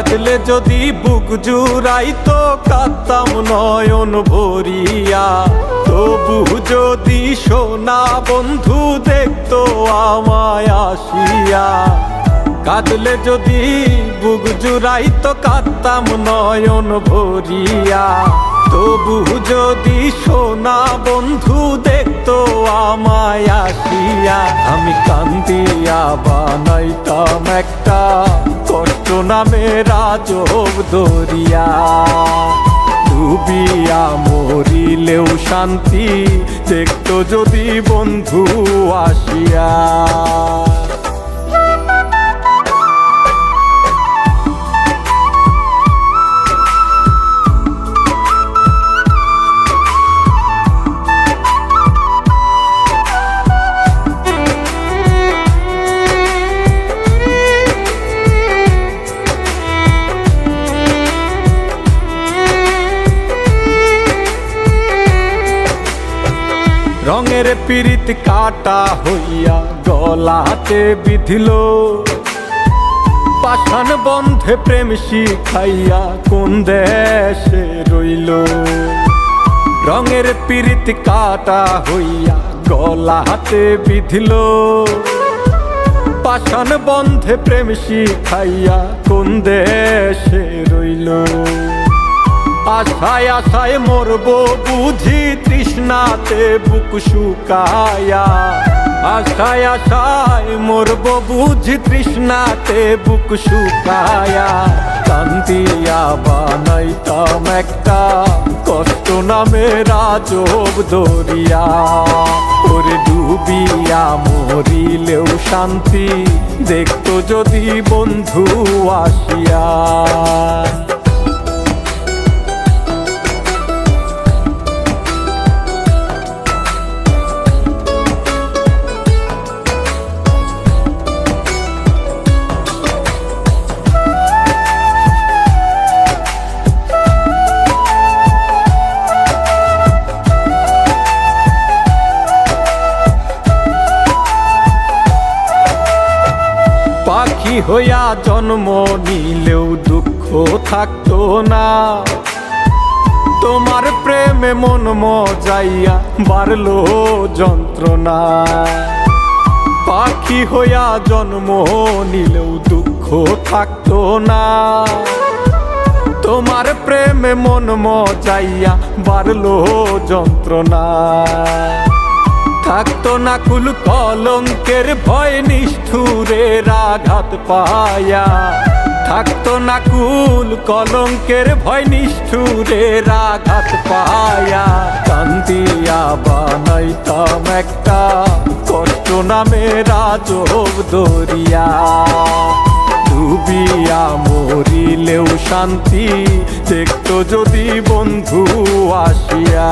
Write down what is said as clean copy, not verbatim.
কাঁদলে যদি বুক জুড়াইতো কাঁদতাম নয়ন ভরিয়া, তবু যদি সোনা বন্ধু দেখতো আমায় আসিয়া। কাঁদলে যদি বুক জুড়াইতো কাঁদতাম নয়ন ভরিয়া, তবু যদি সোনা বন্ধু দেখতো আমায় আসিয়া। আমি কান্দিয়া বানাইতাম একটা কষ্ট নামের আজব দরিয়া, ডুবিয়া মরিলেও শান্তি দেখতো যদি বন্ধু আসিয়া। রঙের পিরিত কাটা হইয়া গলাতে বিধিল, পাষাণ বন্ধে প্রেম শিখাইয়া কোন দেশে রইল। রঙের পিরিত কাটা হইয়া গলাতে বিধিল, পাষাণ বন্ধে প্রেম শিখাইয়া কোন দেশে রইল। আশায় আশায় মরবো বুঝি তৃষ্ণাতে বুক শুকায়া, আশায় আশায় মরবো বুঝি তৃষ্ণাতে বুক শুকায়া। কান্দিয়া বানাইতাম একটা কষ্ট নামের আজব দরিয়া, ওরে ডুবিয়া মরিলেও শান্তি দেখতো যদি বন্ধু আসিয়া। পাখি হইয়া জন্ম নিলেও দুঃখ থাকতো না, তোমার প্রেমে মন মজাইয়া বাড়লো যন্ত্রণা। পাখি হইয়া জন্ম নিলেও দুঃখ থাকতো না, তোমার প্রেমে মন মজাইয়া বাড়লো যন্ত্রণা। থাকতো না কুল কলঙ্কের ভয় নিষ্ঠুরের আঘাত পায়া, থাকতো না কুল কলঙ্কের ভয় নিষ্ঠুরের আঘাত পায়া। কান্দিয়া বানাইতাম একটা কষ্ট নামের আজব দরিয়া, ডুবিয়া মরিলেও শান্তি দেখতো যদি বন্ধু আসিয়া।